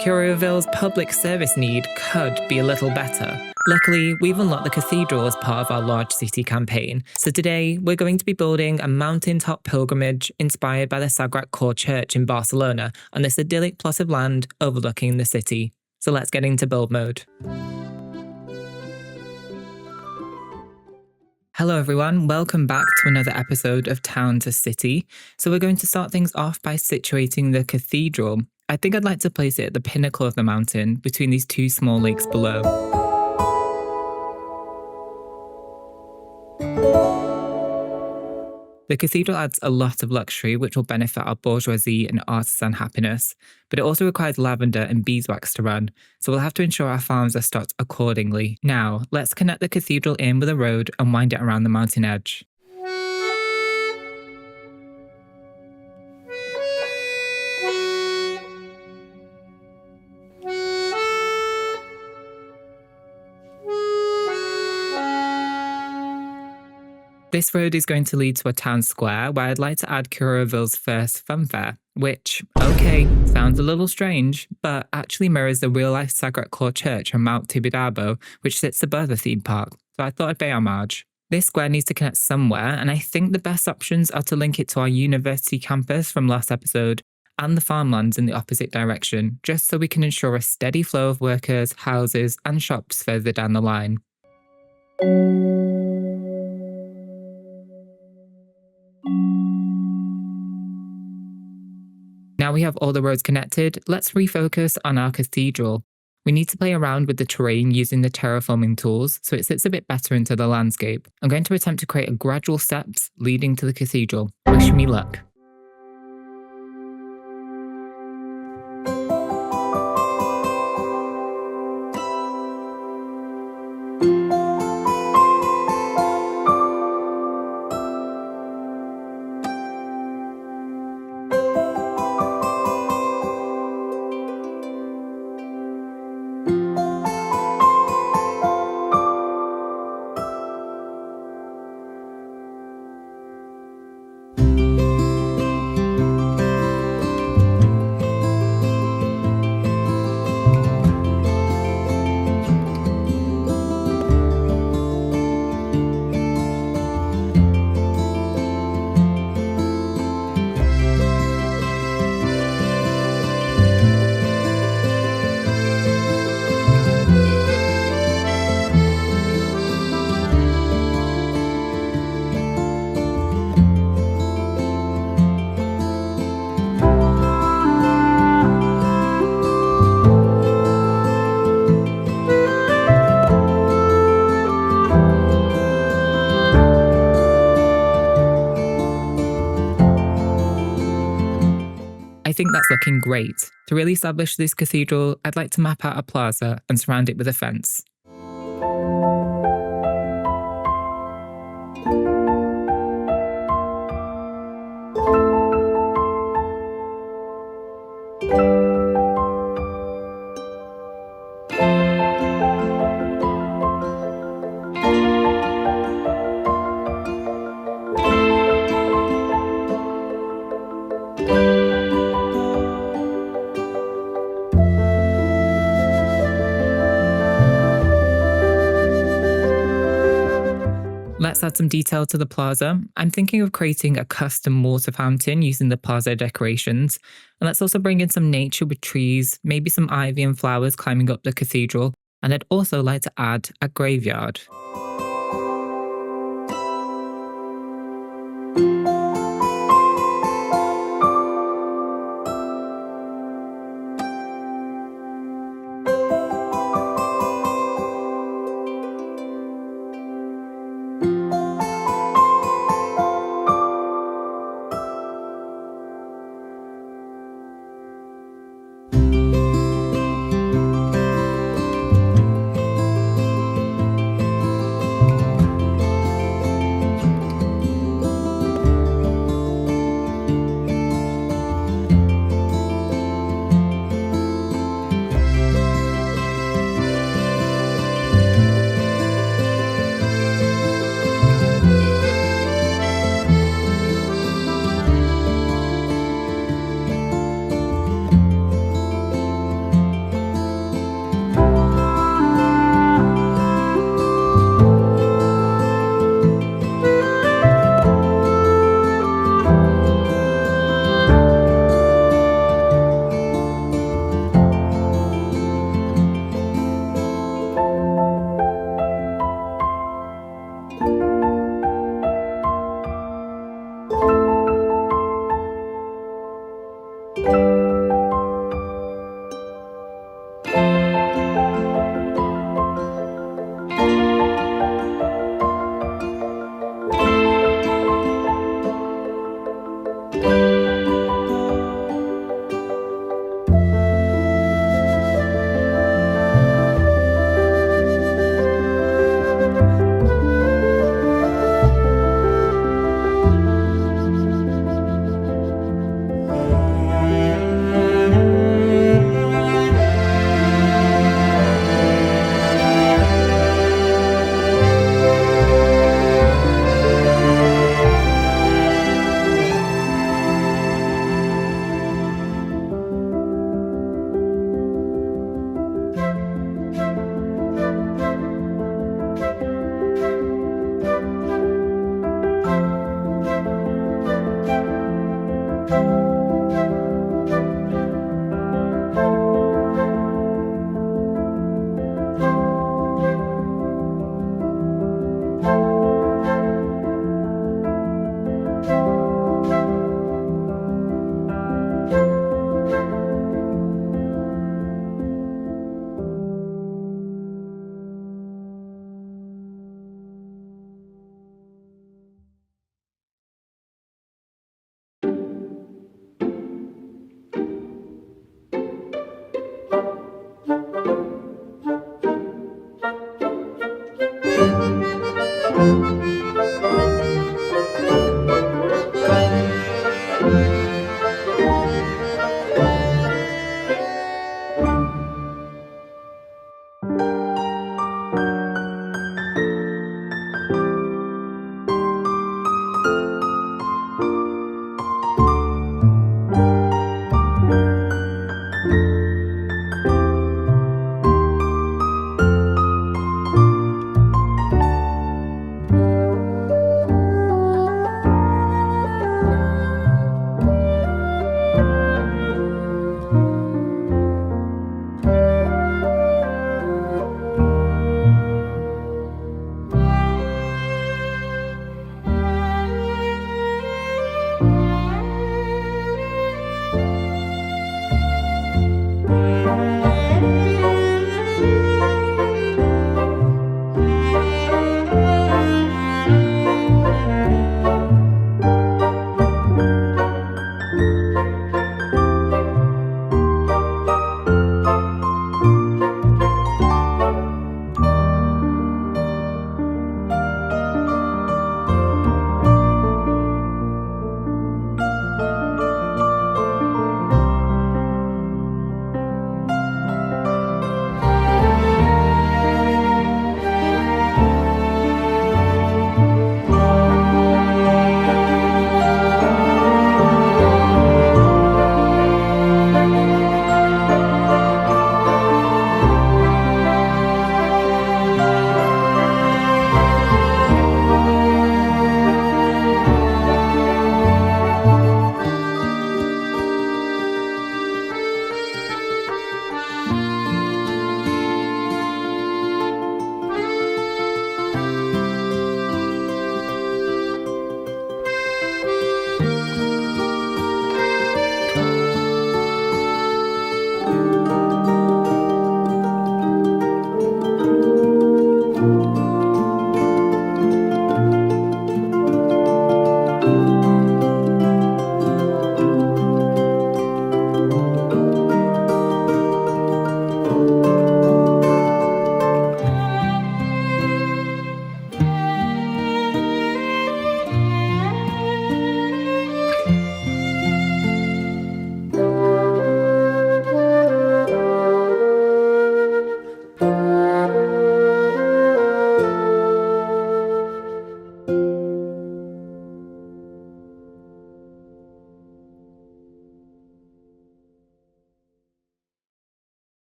Curioville's public service need could be a little better. Luckily, we've unlocked the cathedral as part of our large city campaign, so today we're going to be building a mountaintop pilgrimage inspired by the Sagrat Core Church in Barcelona on this idyllic plot of land overlooking the city. So let's get into build mode. Hello everyone, welcome back to another episode of Town to City. So we're going to start things off by situating the cathedral. I think I'd like to place it at the pinnacle of the mountain between these two small lakes below. The cathedral adds a lot of luxury, which will benefit our bourgeoisie and artisan happiness, but it also requires lavender and beeswax to run, so we'll have to ensure our farms are stocked accordingly. Now, let's connect the cathedral in with a road and wind it around the mountain edge. This road is going to lead to a town square where I'd like to add Curioville's first Funfair, which, okay, sounds a little strange, but actually mirrors the real-life Sagrat Core Church on Mount Tibidabo, which sits above the theme park, so I thought I'd pay homage. This square needs to connect somewhere, and I think the best options are to link it to our university campus from last episode and the farmlands in the opposite direction, just so we can ensure a steady flow of workers, houses, and shops further down the line. Now we have all the roads connected, let's refocus on our cathedral. We need to play around with the terrain using the terraforming tools so it sits a bit better into the landscape. I'm going to attempt to create a gradual steps leading to the cathedral. Wish me luck. I think that's looking great. To really establish this cathedral, I'd like to map out a plaza and surround it with a fence. Let's add some detail to the plaza. I'm thinking of creating a custom water fountain using the plaza decorations. And let's also bring in some nature with trees, maybe some ivy and flowers climbing up the cathedral. And I'd also like to add a graveyard.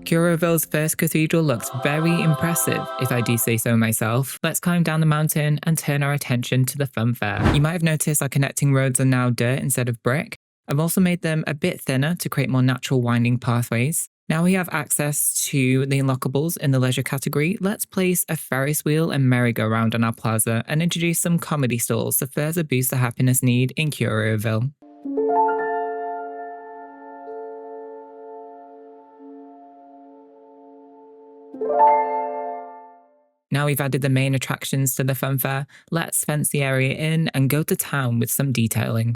Curioville's first cathedral looks very impressive, if I do say so myself. Let's climb down the mountain and turn our attention to the Funfair. You might have noticed our connecting roads are now dirt instead of brick. I've also made them a bit thinner to create more natural winding pathways. Now we have access to the unlockables in the leisure category. Let's place a Ferris wheel and merry-go-round on our plaza and introduce some comedy stalls to further boost the happiness need in Curioville. Now we've added the main attractions to the Funfair, let's fence the area in and go to town with some detailing.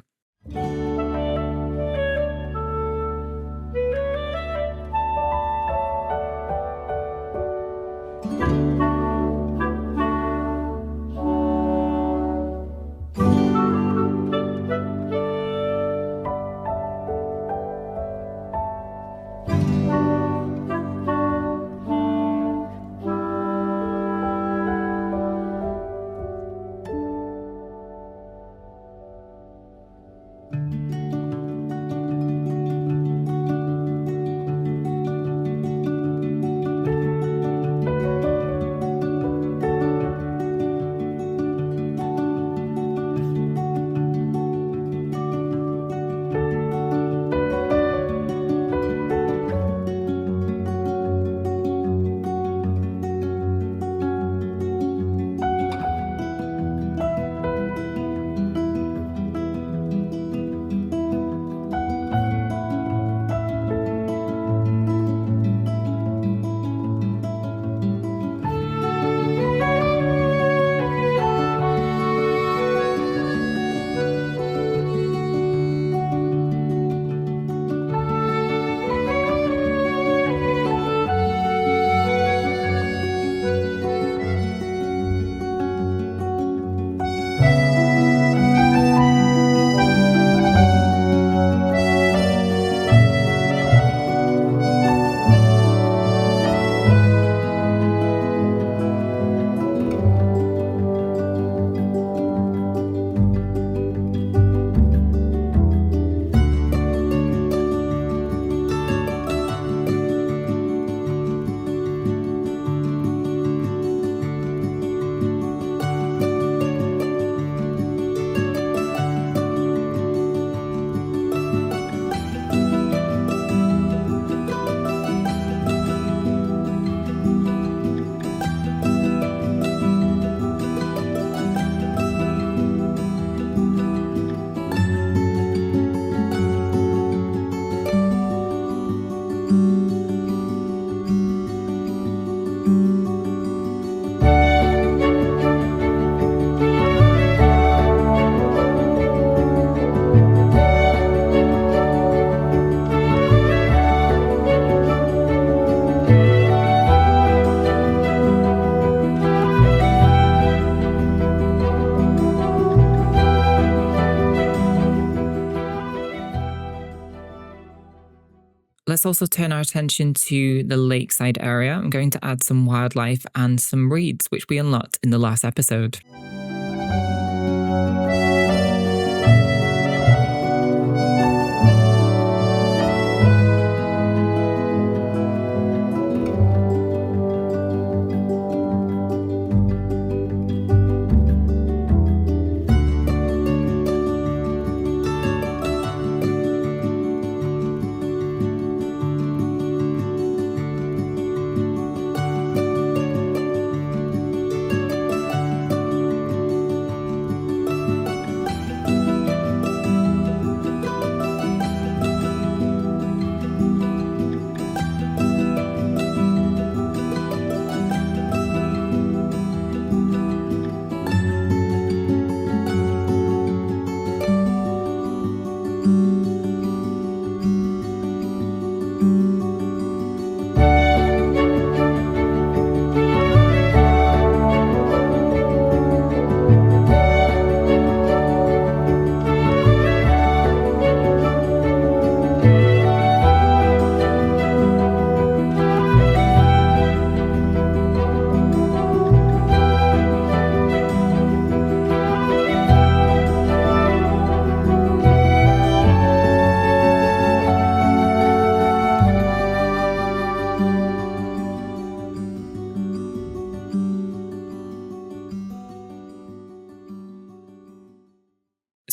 Let's also turn our attention to the lakeside area. I'm going to add some wildlife and some reeds, which we unlocked in the last episode.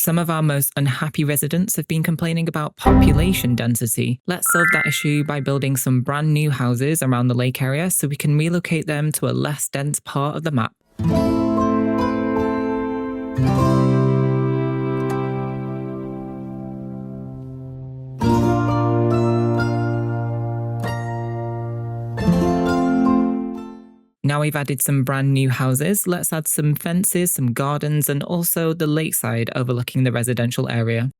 Some of our most unhappy residents have been complaining about population density. Let's solve that issue by building some brand new houses around the lake area so we can relocate them to a less dense part of the map. Now we've added some brand new houses, let's add some fences, some gardens, and also the lakeside overlooking the residential area.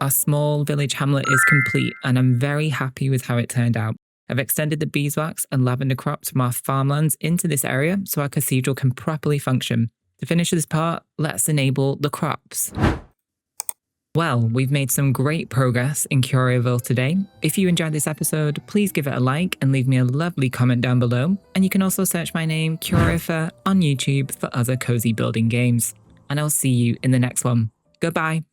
our small village hamlet is complete, and I'm very happy with how it turned out. I've extended the beeswax and lavender crops from our farmlands into this area so our cathedral can properly function. To finish this part, let's enable the crops. Well, we've made some great progress in Curioville today. If you enjoyed this episode, please give it a like and leave me a lovely comment down below. And you can also search my name, Curiopher, on YouTube for other cozy building games. And I'll see you in the next one. Goodbye.